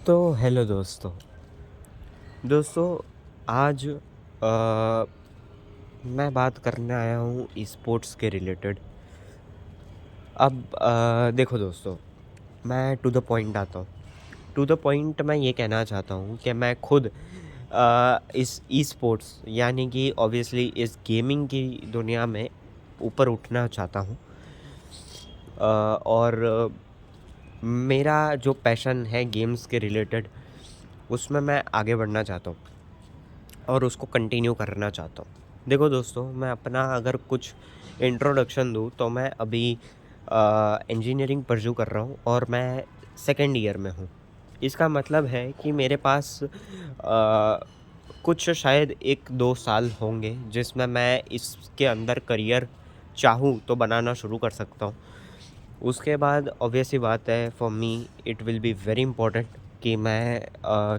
तो हेलो दोस्तों। दोस्तों आज मैं बात करने आया हूँ स्पोर्ट्स के रिलेटेड। अब देखो दोस्तों, मैं टू द पॉइंट आता हूँ। टू द पॉइंट मैं ये कहना चाहता हूँ कि मैं खुद इस ई स्पोर्ट्स यानी कि ऑब्वियसली इस गेमिंग की दुनिया में ऊपर उठना चाहता हूँ। और मेरा जो पैशन है गेम्स के रिलेटेड, उसमें मैं आगे बढ़ना चाहता हूँ और उसको कंटिन्यू करना चाहता हूँ। देखो दोस्तों, मैं अपना अगर कुछ इंट्रोडक्शन दूँ तो मैं अभी इंजीनियरिंग परस्यू कर रहा हूँ और मैं सेकंड ईयर में हूँ। इसका मतलब है कि मेरे पास कुछ शायद 1-2 साल होंगे जिसमें मैं इसके अंदर करियर चाहूँ तो बनाना शुरू कर सकता हूँ। उसके बाद ऑब्वियस सी बात है, for me it will be very important कि मैं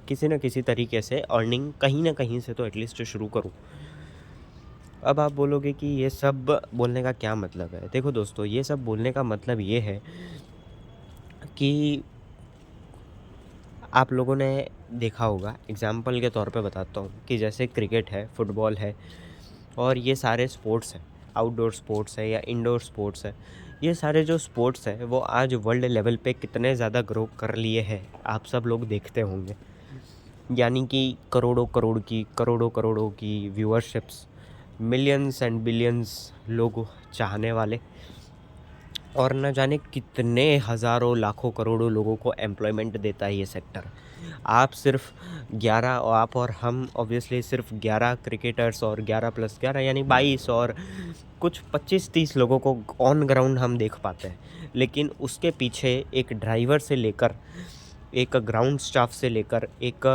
किसी न किसी तरीके से अर्निंग कहीं न कहीं से तो एटलीस्ट शुरू करूँ। अब आप बोलोगे कि ये सब बोलने का क्या मतलब है? देखो दोस्तों, ये सब बोलने का मतलब ये है कि आप लोगों ने देखा होगा, एग्ज़ाम्पल के तौर पे बताता हूँ कि जैसे क्रिकेट है, फुटबॉल है और ये सारे स्पोर्ट्स हैं, आउटडोर स्पोर्ट्स है या इंडोर स्पोर्ट्स है। ये सारे जो स्पोर्ट्स हैं, वो आज वर्ल्ड लेवल पे कितने ज़्यादा ग्रो कर लिए हैं, आप सब लोग देखते होंगे। यानी कि करोड़ों की व्यूअरशिप्स, मिलियंस एंड बिलियंस लोग चाहने वाले और न जाने कितने हज़ारों, लाखों, करोड़ों लोगों को एम्प्लॉयमेंट देता है ये सेक्टर। आप सिर्फ़ 11 आप और हम ऑब्वियसली सिर्फ़ 11 क्रिकेटर्स और 11 प्लस 11 यानी 22 और कुछ 25-30 लोगों को ऑन ग्राउंड हम देख पाते हैं। लेकिन उसके पीछे एक ड्राइवर से लेकर, एक ग्राउंड स्टाफ से लेकर, एक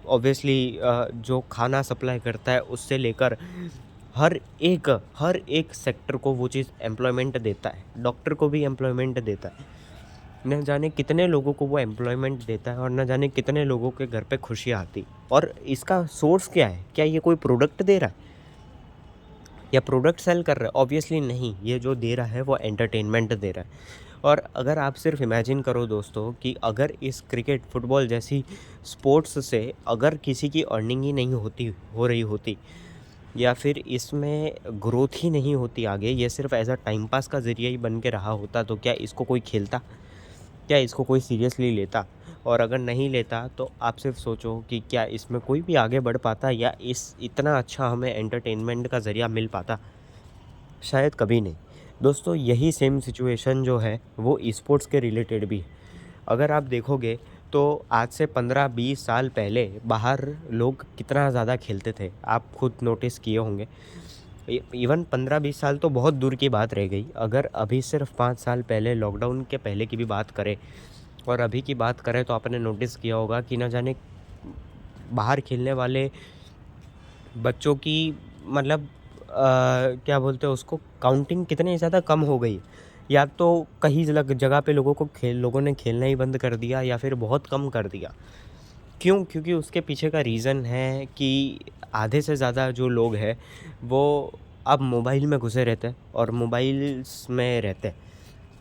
ऑब्वियसली जो खाना सप्लाई करता है उससे लेकर हर एक सेक्टर को वो चीज़ एम्प्लॉयमेंट देता है। डॉक्टर को भी एम्प्लॉयमेंट देता है। न जाने कितने लोगों को वो एम्प्लॉयमेंट देता है और न जाने कितने लोगों के घर पे खुशियाँ आती। और इसका सोर्स क्या है? क्या ये कोई प्रोडक्ट दे रहा है या प्रोडक्ट सेल कर रहा है? ऑब्वियसली नहीं, ये जो दे रहा है वो एंटरटेनमेंट दे रहा है। और अगर आप सिर्फ इमेजिन करो दोस्तों कि अगर इस क्रिकेट, फुटबॉल जैसी स्पोर्ट्स से अगर किसी की अर्निंग ही नहीं हो रही होती या फिर इसमें ग्रोथ ही नहीं होती आगे, ये सिर्फ़ एज़ अ टाइम पास का ज़रिया ही बन के रहा होता, तो क्या इसको कोई खेलता? क्या इसको कोई सीरियसली लेता? और अगर नहीं लेता तो आप सिर्फ़ सोचो कि क्या इसमें कोई भी आगे बढ़ पाता या इस इतना अच्छा हमें एंटरटेनमेंट का ज़रिया मिल पाता? शायद कभी नहीं। दोस्तों, यही सेम सिचुएशन जो है वो ई-स्पोर्ट्स के रिलेटेड भी है। अगर आप देखोगे तो आज से 15-20 साल पहले बाहर लोग कितना ज़्यादा खेलते थे, आप खुद नोटिस किए होंगे। इवन 15-20 साल तो बहुत दूर की बात रह गई। अगर अभी सिर्फ़ 5 साल पहले लॉकडाउन के पहले की भी बात करें और अभी की बात करें तो आपने नोटिस किया होगा कि ना जाने बाहर खेलने वाले बच्चों की मतलब क्या बोलते हैं उसको, काउंटिंग कितनी ज़्यादा कम हो गई। या तो कहीं जगह पे लोगों ने खेलना ही बंद कर दिया या फिर बहुत कम कर दिया। क्यों? क्योंकि उसके पीछे का रीज़न है कि आधे से ज़्यादा जो लोग हैं वो अब मोबाइल में घुसे रहते हैं और मोबाइल्स में रहते हैं।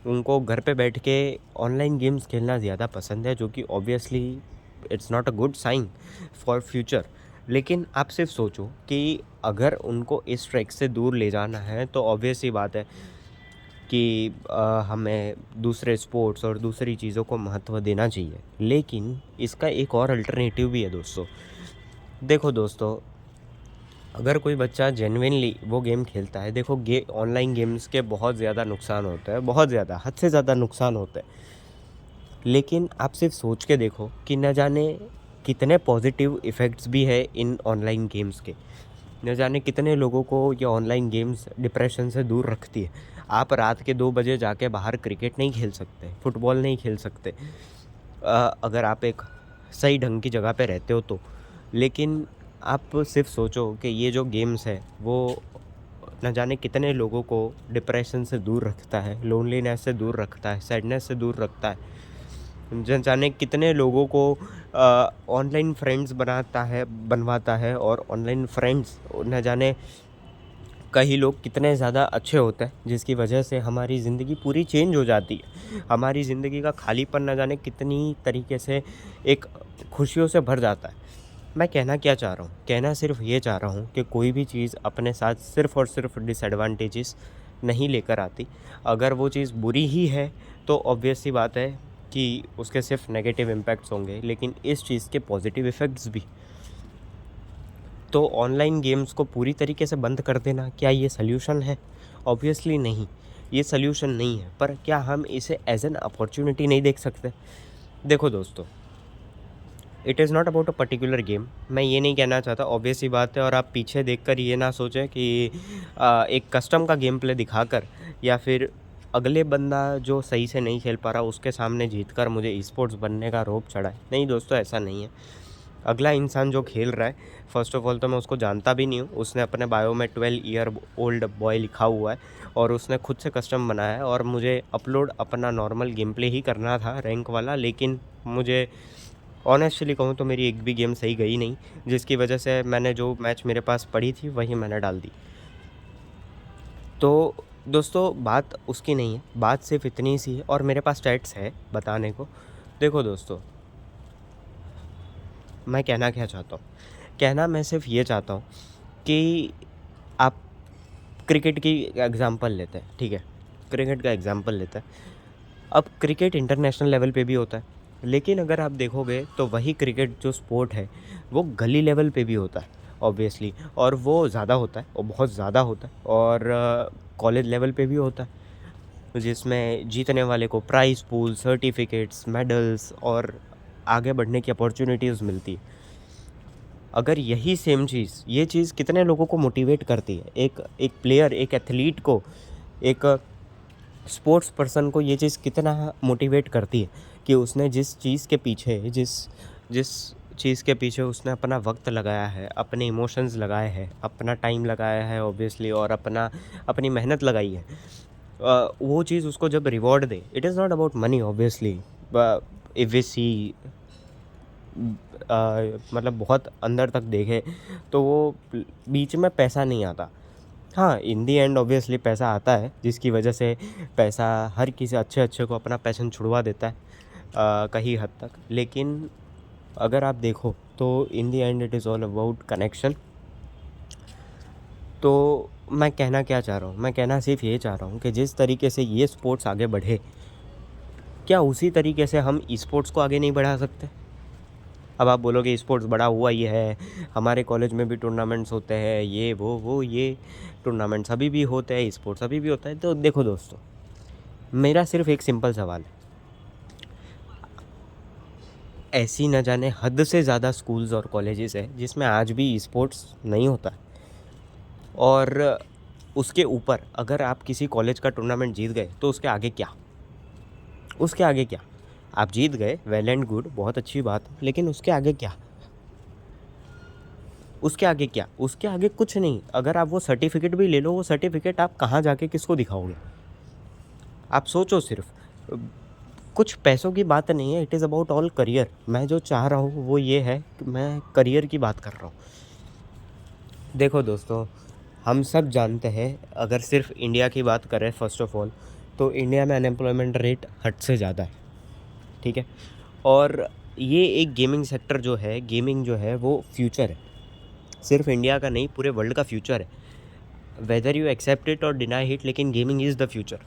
उनको घर पे बैठ के ऑनलाइन गेम्स खेलना ज़्यादा पसंद है, जो कि obviously it's not a good sign for future. लेकिन आप सिर्फ सोचो कि अगर उनको इस ट्रैक से दूर ले जाना है तो ऑब्वियस सी बात है कि हमें दूसरे स्पोर्ट्स और दूसरी चीज़ों को महत्व देना चाहिए। लेकिन इसका एक और अल्टरनेटिव भी है दोस्तों। देखो दोस्तों, अगर कोई बच्चा जेनुइनली वो गेम खेलता है, देखो ऑनलाइन गेम्स के बहुत ज़्यादा नुकसान होते हैं, बहुत ज़्यादा, हद से ज़्यादा नुकसान होते हैं। लेकिन आप सिर्फ सोच के देखो कि न जाने कितने पॉजिटिव इफ़ेक्ट्स भी है इन ऑनलाइन गेम्स के। न जाने कितने लोगों को ये ऑनलाइन गेम्स डिप्रेशन से दूर रखती है। आप रात के 2 बजे जाके बाहर क्रिकेट नहीं खेल सकते, फुटबॉल नहीं खेल सकते, अगर आप एक सही ढंग की जगह पे रहते हो तो। लेकिन आप सिर्फ सोचो कि ये जो गेम्स है वो न जाने कितने लोगों को डिप्रेशन से दूर रखता है, लोनलीनेस से दूर रखता है, सैडनेस से दूर रखता है। न जाने कितने लोगों को ऑनलाइन फ्रेंड्स बनवाता है और ऑनलाइन फ्रेंड्स न जाने कई लोग कितने ज़्यादा अच्छे होते हैं जिसकी वजह से हमारी ज़िंदगी पूरी चेंज हो जाती है। हमारी ज़िंदगी का खालीपन न जाने कितनी तरीके से एक खुशियों से भर जाता है। मैं कहना क्या चाह रहा हूँ? कहना सिर्फ़ ये चाह रहा हूँ कि कोई भी चीज़ अपने साथ सिर्फ़ और सिर्फ़ डिसएडवांटेजेस नहीं लेकर आती। अगर वो चीज़ बुरी ही है तो ऑब्वियस सी बात है कि उसके सिर्फ़ नेगेटिव इम्पैक्ट्स होंगे, लेकिन इस चीज़ के पॉज़िटिव इफ़ेक्ट्स भी। तो ऑनलाइन गेम्स को पूरी तरीके से बंद कर देना, क्या ये सॉल्यूशन है? ऑब्वियसली नहीं, ये सॉल्यूशन नहीं है। पर क्या हम इसे एज़ एन अपॉर्च्युनिटी नहीं देख सकते? देखो दोस्तों, it is not about a particular game. मैं ये नहीं कहना चाहता, ऑब्वियस सी बात है, और आप पीछे देखकर ये ना सोचें कि एक कस्टम का गेम प्ले दिखाकर या फिर अगले बंदा जो सही से नहीं खेल पा रहा उसके सामने जीतकर मुझे ई-स्पोर्ट्स बनने का रौब चढ़ा है। नहीं दोस्तों, ऐसा नहीं है। अगला इंसान जो खेल रहा है, फ़र्स्ट ऑफ़ ऑल तो मैं उसको जानता भी नहीं हूँ। उसने अपने बायो में 12 ईयर ओल्ड बॉय लिखा हुआ है और उसने खुद से कस्टम बनाया है, और मुझे अपलोड अपना नॉर्मल गेम प्ले ही करना था रैंक वाला, लेकिन मुझे ऑनेस्टली कहूँ तो मेरी एक भी गेम सही गई नहीं, जिसकी वजह से मैंने जो मैच मेरे पास पड़ी थी वही मैंने डाल दी। तो दोस्तों, बात उसकी नहीं है, बात सिर्फ़ इतनी सी है, और मेरे पास स्टैट्स है बताने को। देखो दोस्तों, मैं कहना क्या चाहता हूँ? कहना मैं सिर्फ़ ये चाहता हूँ कि आप क्रिकेट की एग्ज़ाम्पल लेते हैं, ठीक है? क्रिकेट का एग्ज़ाम्पल लेते हैं। अब क्रिकेट इंटरनेशनल लेवल पे भी होता है, लेकिन अगर आप देखोगे तो वही क्रिकेट जो स्पोर्ट है, वो गली लेवल पे भी होता है ऑब्वियसली, और वो ज़्यादा होता है और बहुत ज़्यादा होता है, और कॉलेज लेवल पे भी होता है, जिसमें जीतने वाले को प्राइज़ पूल, सर्टिफ़िकेट्स, मेडल्स और आगे बढ़ने की अपॉर्च्युनिटीज़ मिलती है। अगर यही सेम चीज़, ये चीज़ कितने लोगों को मोटिवेट करती है, एक एक प्लेयर, एक एथलीट को, एक स्पोर्ट्स पर्सन को ये चीज़ कितना मोटिवेट करती है कि उसने जिस चीज़ के पीछे जिस जिस चीज़ के पीछे उसने अपना वक़्त लगाया है, अपने इमोशंस लगाए हैं, अपना टाइम लगाया है ऑब्वियसली, और अपनी मेहनत लगाई है। वो चीज़ उसको जब reward they, it is not about money obviously, ब इफ वी सी मतलब बहुत अंदर तक देखें तो वो बीच में पैसा नहीं आता। हाँ, इन दी एंड ऑब्वियसली पैसा आता है, जिसकी वजह से पैसा हर किसी अच्छे-अच्छे को अपना पैशन छुड़वा देता है कहीं हद तक। लेकिन अगर आप देखो तो in the end it is all about connection. तो मैं कहना क्या चाह रहा हूँ? मैं कहना सिर्फ़ ये चाह रहा हूँ कि जिस तरीके से ये स्पोर्ट्स आगे बढ़े, क्या उसी तरीके से हम ई-स्पोर्ट्स को आगे नहीं बढ़ा सकते? अब आप बोलोगे ई-स्पोर्ट्स बड़ा हुआ ही है, हमारे कॉलेज में भी टूर्नामेंट्स होते हैं, ये वो ये टूर्नामेंट्स अभी भी होते हैं, ई-स्पोर्ट्स अभी भी होता है। तो देखो दोस्तों, मेरा सिर्फ़ एक सिंपल सवाल है, ऐसी न जाने हद से ज़्यादा स्कूल्स और कॉलेजेस हैं जिसमें आज भी ई-स्पोर्ट्स नहीं होता है, और उसके ऊपर अगर आप किसी कॉलेज का टूर्नामेंट जीत गए तो उसके आगे क्या? उसके आगे क्या? आप जीत गए, वेल एंड गुड, बहुत अच्छी बात है, लेकिन उसके आगे क्या? उसके आगे क्या? उसके आगे कुछ नहीं। अगर आप वो सर्टिफ़िकेट भी ले लो, वो सर्टिफ़िकेट आप कहाँ जाके किसको दिखाओगे? आप सोचो सिर्फ़। कुछ पैसों की बात नहीं है, it is about all career. मैं जो चाह रहा हूँ वो ये है कि मैं करियर की बात कर रहा हूँ। देखो दोस्तों, हम सब जानते हैं, अगर सिर्फ़ इंडिया की बात करें फ़र्स्ट ऑफ़ ऑल, तो इंडिया में अनएम्प्लॉयमेंट रेट हद से ज़्यादा है, ठीक है? और ये एक गेमिंग सेक्टर जो है, गेमिंग जो है वो फ्यूचर है। सिर्फ़ इंडिया का नहीं, पूरे वर्ल्ड का फ्यूचर है। वेदर यू एक्सेप्ट इट और डिनाई इट, लेकिन गेमिंग इज़ द फ्यूचर।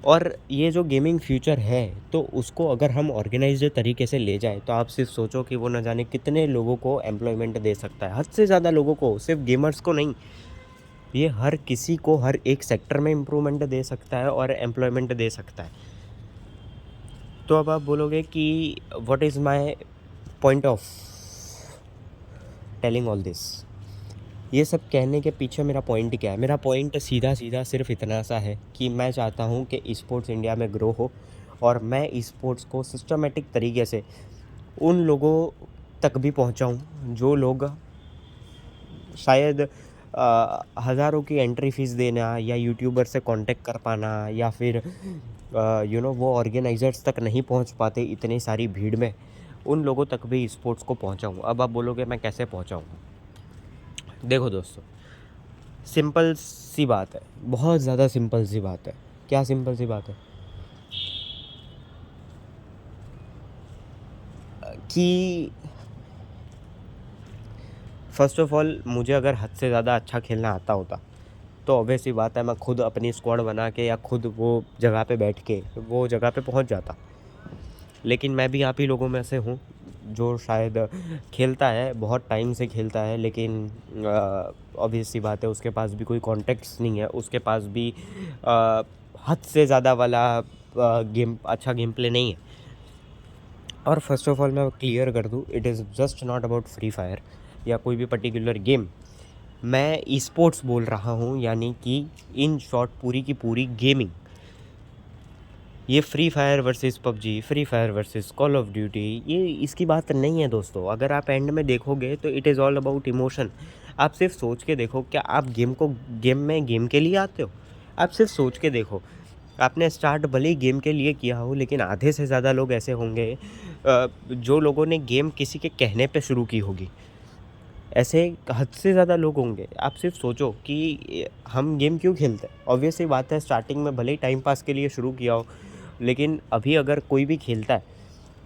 और ये जो गेमिंग फ्यूचर है, तो उसको अगर हम ऑर्गेनाइज़्ड तरीके से ले जाएँ, तो आप सिर्फ़ सोचो कि वो न जाने कितने लोगों को एम्प्लॉयमेंट दे सकता है। हद से ज़्यादा लोगों को, सिर्फ़ गेमर्स को नहीं। ये हर किसी को हर एक सेक्टर में इम्प्रूवमेंट दे सकता है और एम्प्लॉयमेंट दे सकता है। तो अब आप बोलोगे कि what is my point of telling all this? ये सब कहने के पीछे मेरा पॉइंट क्या है? मेरा पॉइंट सीधा-सीधा सिर्फ़ इतना सा है कि मैं चाहता हूँ कि ई-स्पोर्ट्स इंडिया में ग्रो हो, और मैं ई-स्पोर्ट्स को सिस्टमैटिक तरीके से उन लोगों तक भी पहुँचाऊँ, जो लोग शायद हज़ारों की एंट्री फ़ीस देना या यूट्यूबर से कॉन्टैक्ट कर पाना, या फिर वो ऑर्गेनाइज़र्स तक नहीं पहुँच पाते इतनी सारी भीड़ में, उन लोगों तक भी ई-स्पोर्ट्स को पहुँचाऊँ। अब आप बोलोगे मैं कैसे पहुँचाऊँ? देखो दोस्तों, सिंपल सी बात है, बहुत ज़्यादा सिंपल सी बात है। क्या सिंपल सी बात है? कि फ़र्स्ट ऑफ़ ऑल मुझे अगर हद से ज़्यादा अच्छा खेलना आता होता, तो ऑब्वियस सी बात है मैं खुद अपनी स्क्वाड बना के या खुद वो जगह पे बैठ के वो जगह पे पहुँच जाता। लेकिन मैं भी आप ही लोगों में से हूँ, जो शायद खेलता है, बहुत टाइम से खेलता है, लेकिन ऑब्वियस सी बात है उसके पास भी कोई कॉन्टेक्स्ट नहीं है, उसके पास भी हद से ज़्यादा वाला अच्छा गेम प्ले नहीं है। और फर्स्ट ऑफ ऑल मैं क्लियर कर दूँ, it is just not about free fire या कोई भी पर्टिकुलर गेम। मैं ई स्पोर्ट्स बोल रहा हूँ, यानी कि इन शॉर्ट पूरी की पूरी गेमिंग। ये free fire versus PUBG, free fire versus call of duty, ये इसकी बात नहीं है दोस्तों। अगर आप एंड में देखोगे तो it is all about emotion. आप सिर्फ सोच के देखो, क्या आप गेम के लिए आते हो? आप सिर्फ सोच के देखो, आपने स्टार्ट भले ही गेम के लिए किया हो, लेकिन आधे से ज़्यादा लोग ऐसे होंगे जो लोगों ने गेम किसी के कहने पे शुरू की होगी। ऐसे हद से ज़्यादा लोग होंगे। आप सिर्फ सोचो कि हम गेम क्यों खेलते हैं? ऑब्वियस सी बात है, स्टार्टिंग में भले ही टाइम पास के लिए शुरू किया हो, लेकिन अभी अगर कोई भी खेलता है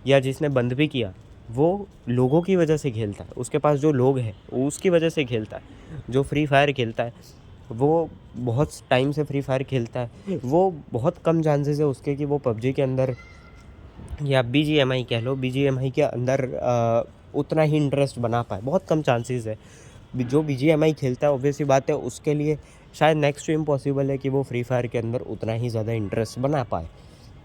या जिसने बंद भी किया, वो लोगों की वजह से खेलता है। उसके पास जो लोग हैं, वो उसकी वजह से खेलता है। जो फ्री फायर खेलता है, वो बहुत टाइम से फ्री फायर खेलता है। वो बहुत कम चांसेस है उसके कि वो पबजी के अंदर या बीजीएमआई कह लो, बीजीएमआई के अंदर उतना ही इंटरेस्ट बना पाए, बहुत कम चांसेस है। जो बीजीएमआई खेलता है, ऑब्वियस सी बात है उसके लिए शायद नेक्स्ट टू इम्पॉसिबल है कि वो फ्री फायर के अंदर उतना ही ज़्यादा इंटरेस्ट बना पाए।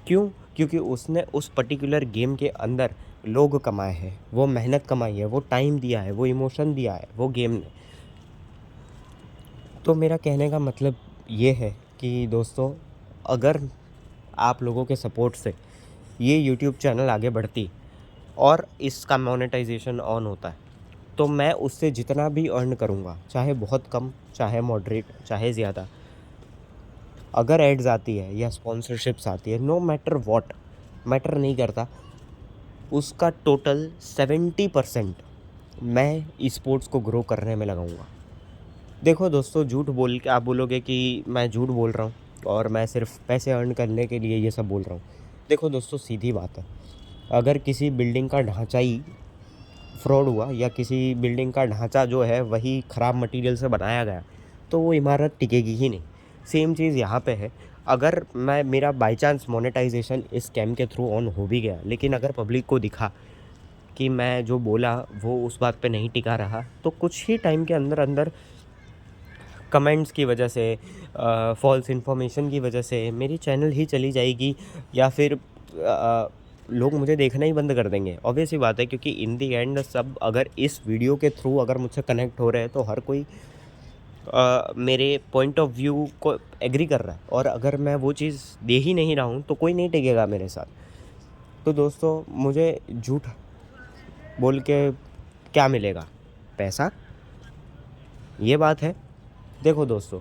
क्यों? क्योंकि उसने उस पर्टिकुलर गेम के अंदर लोग कमाए हैं, वो मेहनत कमाई है, वो टाइम दिया है, वो इमोशन दिया है वो गेम ने। तो मेरा कहने का मतलब ये है कि दोस्तों, अगर आप लोगों के सपोर्ट से ये यूट्यूब चैनल आगे बढ़ती और इसका मोनेटाइजेशन ऑन होता है, तो मैं उससे जितना भी अर्न करूँगा, चाहे बहुत कम, चाहे मॉडरेट, चाहे ज़्यादा, अगर एड्स आती है या स्पॉन्सरशिप्स आती है, नो मैटर व्हाट, मैटर नहीं करता, उसका टोटल 70% मैं स्पोर्ट्स को ग्रो करने में लगाऊंगा। देखो दोस्तों, झूठ बोल के आप बोलोगे कि मैं झूठ बोल रहा हूँ और मैं सिर्फ पैसे अर्न करने के लिए ये सब बोल रहा हूँ। देखो दोस्तों, सीधी बात है, अगर किसी बिल्डिंग का ढांचा ही फ्रॉड हुआ या किसी बिल्डिंग का ढांचा जो है वही ख़राब मटेरियल से बनाया गया, तो वो इमारत टिकेगी ही नहीं। सेम चीज़ यहाँ पे है। अगर मेरा बाय चांस मोनेटाइजेशन इस स्कैम के थ्रू ऑन हो भी गया, लेकिन अगर पब्लिक को दिखा कि मैं जो बोला वो उस बात पे नहीं टिका रहा, तो कुछ ही टाइम के अंदर अंदर कमेंट्स की वजह से, फॉल्स इन्फॉर्मेशन की वजह से मेरी चैनल ही चली जाएगी, या फिर लोग मुझे देखना ही बंद कर देंगे। ऑब्वियस सी बात है, क्योंकि इन दी एंड सब अगर इस वीडियो के थ्रू अगर मुझसे कनेक्ट हो रहे हैं, तो हर कोई मेरे पॉइंट ऑफ व्यू को एग्री कर रहा है, और अगर मैं वो चीज़ दे ही नहीं रहा हूँ, तो कोई नहीं टिकेगा मेरे साथ। तो दोस्तों, मुझे झूठ बोल के क्या मिलेगा? पैसा, ये बात है। देखो दोस्तों,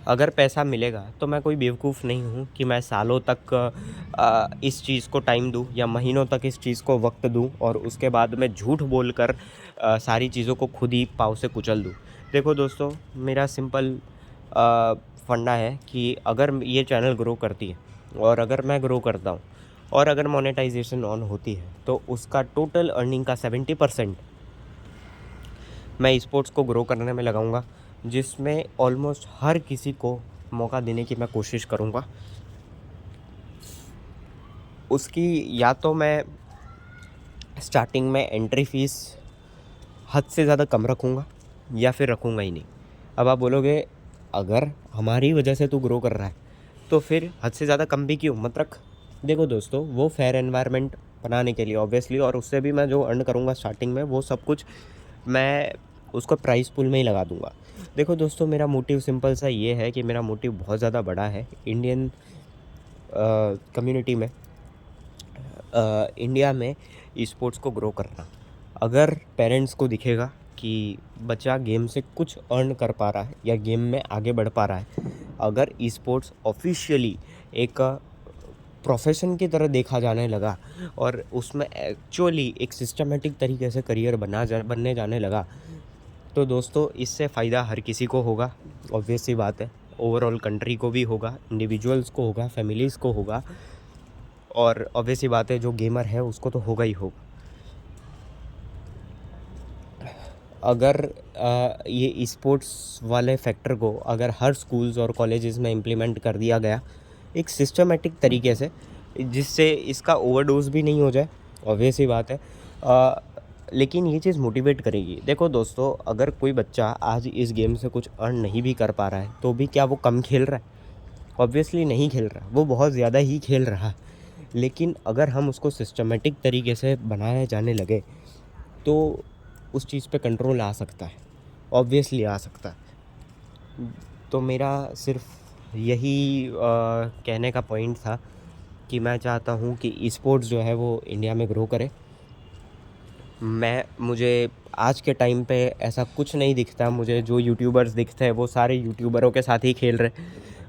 अगर पैसा मिलेगा तो मैं कोई बेवकूफ़ नहीं हूँ कि मैं सालों तक इस चीज़ को टाइम दूँ या महीनों तक इस चीज़ को वक्त दूँ और उसके बाद मैं झूठ बोलकर सारी चीज़ों को खुद ही पाँव से कुचल दूँ। देखो दोस्तों, मेरा सिंपल फंडा है कि अगर ये चैनल ग्रो करती है और अगर मैं ग्रो करता हूँ और अगर मोनेटाइजेशन ऑन होती है, तो उसका टोटल अर्निंग का 70% मैं स्पोर्ट्स को ग्रो करने में लगाऊंगा, जिसमें ऑलमोस्ट हर किसी को मौका देने की मैं कोशिश करूंगा। उसकी या तो मैं स्टार्टिंग में एंट्री फ़ीस हद से ज़्यादा कम रखूंगा या फिर रखूंगा ही नहीं। अब आप बोलोगे, अगर हमारी वजह से तू ग्रो कर रहा है तो फिर हद से ज़्यादा कम भी क्यों मत रख। देखो दोस्तों, वो फेयर एनवायरनमेंट बनाने के लिए ऑब्वियसली, और उससे भी मैं जो अर्न करूँगा स्टार्टिंग में, वो सब कुछ मैं उसको प्राइस पूल में ही लगा दूँगा। देखो दोस्तों, मेरा मोटिव सिंपल सा ये है कि मेरा मोटिव बहुत ज़्यादा बड़ा है इंडियन कम्युनिटी में, इंडिया में स्पोर्ट्स को ग्रो करना। अगर पेरेंट्स को दिखेगा कि बच्चा गेम से कुछ अर्न कर पा रहा है या गेम में आगे बढ़ पा रहा है, अगर स्पोर्ट्स ऑफिशियली एक प्रोफेशन की तरह देखा जाने लगा और उसमें एक्चुअली एक सिस्टमेटिक तरीके से करियर बनने जाने लगा, तो दोस्तों इससे फ़ायदा हर किसी को होगा, ऑब्वियस सी बात है। ओवरऑल कंट्री को भी होगा, इंडिविजुअल्स को होगा, फैमिलीज़ को होगा, और ऑब्वियस सी बात है जो गेमर है उसको तो होगा ही होगा। अगर ये स्पोर्ट्स वाले फैक्टर को अगर हर स्कूल्स और कॉलेजेस में इम्प्लीमेंट कर दिया गया एक सिस्टमेटिक तरीके से, जिससे इसका ओवरडोज भी नहीं हो जाए, ऑब्वियस ही बात है। लेकिन ये चीज़ मोटिवेट करेगी। देखो दोस्तों, अगर कोई बच्चा आज इस गेम से कुछ अर्न नहीं भी कर पा रहा है तो भी क्या वो कम खेल रहा है? ऑब्वियसली नहीं खेल रहा, वो बहुत ज़्यादा ही खेल रहा है। लेकिन अगर हम उसको सिस्टमेटिक तरीके से बनाया जाने लगे तो उस चीज़ पे कंट्रोल आ सकता है, ऑब्वियसली आ सकता है। तो मेरा सिर्फ यही कहने का पॉइंट था कि मैं चाहता हूँ कि स्पोर्ट्स जो है वो इंडिया में ग्रो करे। मुझे आज के टाइम पे ऐसा कुछ नहीं दिखता। मुझे जो यूट्यूबर्स दिखते हैं वो सारे यूट्यूबरों के साथ ही खेल रहे,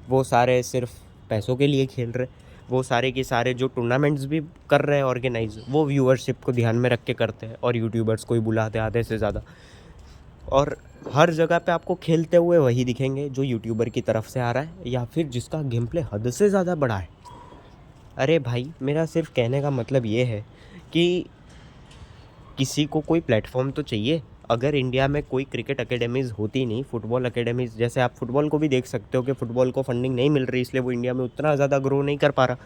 वो सारे सिर्फ पैसों के लिए खेल रहे। वो सारे के सारे जो टूर्नामेंट्स भी कर रहे हैं ऑर्गेनाइज, वो व्यूअरशिप को ध्यान में रख के करते हैं और यूट्यूबर्स को ही बुलाते आधे से ज़्यादा। और हर जगह पे आपको खेलते हुए वही दिखेंगे जो यूट्यूबर की तरफ से आ रहा है या फिर जिसका गेम प्ले हद से ज़्यादा बड़ा है। अरे भाई, मेरा सिर्फ कहने का मतलब ये है कि किसी को कोई प्लेटफॉर्म तो चाहिए। अगर इंडिया में कोई क्रिकेट एकेडमीज़ होती नहीं, फुटबॉल एकेडमीज़, जैसे आप फुटबॉल को भी देख सकते हो कि फुटबॉल को फंडिंग नहीं मिल रही, इसलिए वो इंडिया में उतना ज़्यादा ग्रो नहीं कर पा रहा,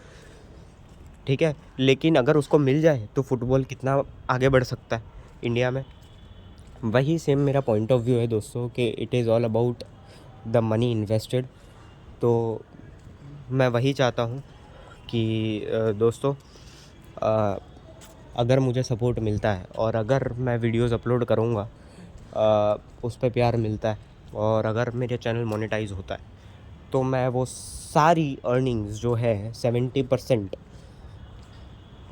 ठीक है। लेकिन अगर उसको मिल जाए तो फुटबॉल कितना आगे बढ़ सकता है इंडिया में। वही सेम मेरा पॉइंट ऑफ व्यू है दोस्तों कि it is all about the money invested. तो मैं वही चाहता हूँ कि दोस्तों, अगर मुझे सपोर्ट मिलता है और अगर मैं वीडियोस अपलोड करूँगा, उस पे प्यार मिलता है, और अगर मेरे चैनल मोनेटाइज होता है, तो मैं वो सारी अर्निंग्स जो है 70%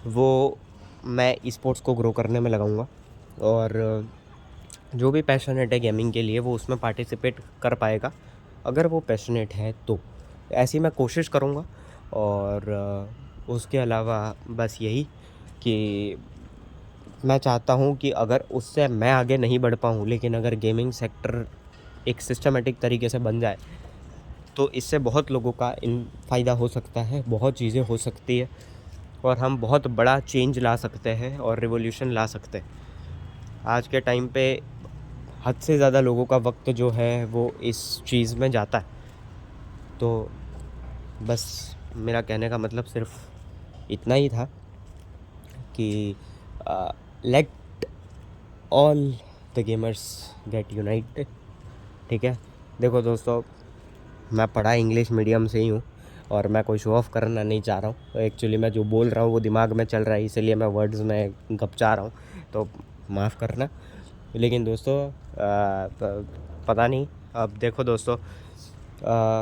वो मैं स्पोर्ट्स को ग्रो करने में लगाऊंगा। और जो भी पैशनेट है गेमिंग के लिए वो उसमें पार्टिसिपेट कर पाएगा, अगर वो पैशनेट है तो। ऐसी मैं कोशिश करूँगा। और उसके अलावा बस यही कि मैं चाहता हूँ कि अगर उससे मैं आगे नहीं बढ़ पाऊँ, लेकिन अगर गेमिंग सेक्टर एक सिस्टमेटिक तरीके से बन जाए तो इससे बहुत लोगों का फ़ायदा हो सकता है, बहुत चीज़ें हो सकती है, और हम बहुत बड़ा चेंज ला सकते हैं और रिवॉल्यूशन ला सकते हैं। आज के टाइम पे हद से ज़्यादा लोगों का वक्त जो है वो इस चीज़ में जाता है। तो बस मेरा कहने का मतलब सिर्फ इतना ही था कि let all the gamers get united, ठीक है। देखो दोस्तों, मैं पढ़ा इंग्लिश मीडियम से ही हूँ और मैं कोई शो ऑफ करना नहीं चाह रहा हूँ। तो एक्चुअली मैं जो बोल रहा हूँ वो दिमाग में चल रहा है, इसलिए मैं वर्ड्स में गपचा रहा हूँ, तो माफ़ करना। लेकिन दोस्तों पता नहीं, अब देखो दोस्तों,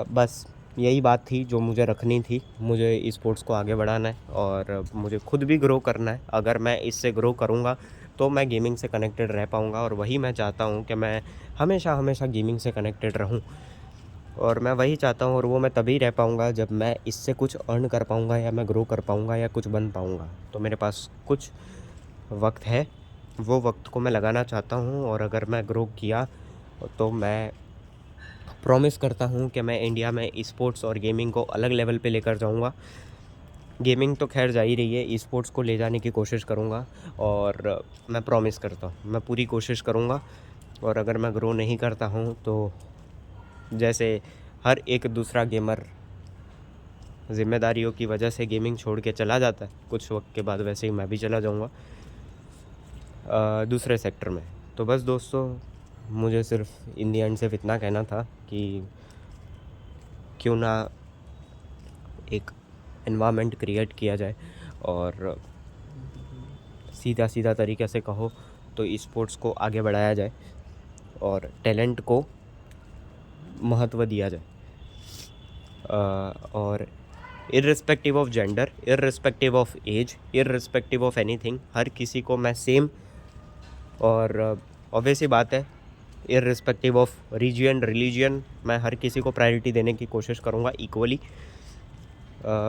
बस यही बात थी जो मुझे रखनी थी। मुझे स्पोर्ट्स को आगे बढ़ाना है और मुझे खुद भी ग्रो करना है। अगर मैं इससे ग्रो करूँगा तो मैं गेमिंग से कनेक्टेड रह पाऊँगा, और वही मैं चाहता हूँ कि मैं हमेशा हमेशा गेमिंग से कनेक्टेड रहूँ। और मैं वही चाहता हूँ, और वो मैं तभी रह पाऊँगा जब मैं इससे कुछ अर्न कर पाऊँगा, या मैं ग्रो कर पाऊँगा, या कुछ बन पाऊँगा। तो मेरे पास कुछ वक्त है, वो वक्त को मैं लगाना चाहता हूँ। और अगर मैं ग्रो किया तो मैं प्रॉमिस करता हूँ कि मैं इंडिया में स्पोर्ट्स और गेमिंग को अलग लेवल पे लेकर जाऊँगा। गेमिंग तो खैर जा ही रही है, स्पोर्ट्स को ले जाने की कोशिश करूँगा, और मैं प्रॉमिस करता हूँ मैं पूरी कोशिश करूँगा। और अगर मैं ग्रो नहीं करता हूँ तो जैसे हर एक दूसरा गेमर ज़िम्मेदारियों की वजह से गेमिंग छोड़ के चला जाता है, कुछ वक्त के बाद वैसे ही मैं भी चला जाऊँगा दूसरे सेक्टर में। तो बस दोस्तों, मुझे सिर्फ इन दी एंड सिर्फ इतना कहना था कि क्यों ना एक एनवायरनमेंट क्रिएट किया जाए, और सीधा सीधा तरीके से कहो तो स्पोर्ट्स को आगे बढ़ाया जाए और टैलेंट को महत्व दिया जाए। और irrespective of gender, irrespective of age, irrespective of anything, हर किसी को मैं सेम, और ऑब्वियस ही बात है, इर्रिस्पेक्टिव ऑफ रीजन रिलीजन, मैं हर किसी को प्रायोरिटी देने की कोशिश करूँगा इक्वली।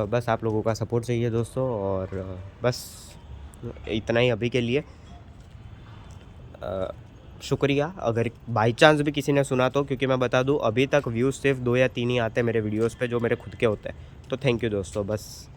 बस आप लोगों का सपोर्ट चाहिए दोस्तों, और बस इतना ही अभी के लिए। शुक्रिया अगर बाई चांस भी किसी ने सुना तो, क्योंकि मैं बता दूँ अभी तक व्यूज़ सिर्फ 2 या 3 ही आते हैं मेरे वीडियोज़ पे जो मेरे खुद के होते हैं। तो थैंक यू दोस्तों बस।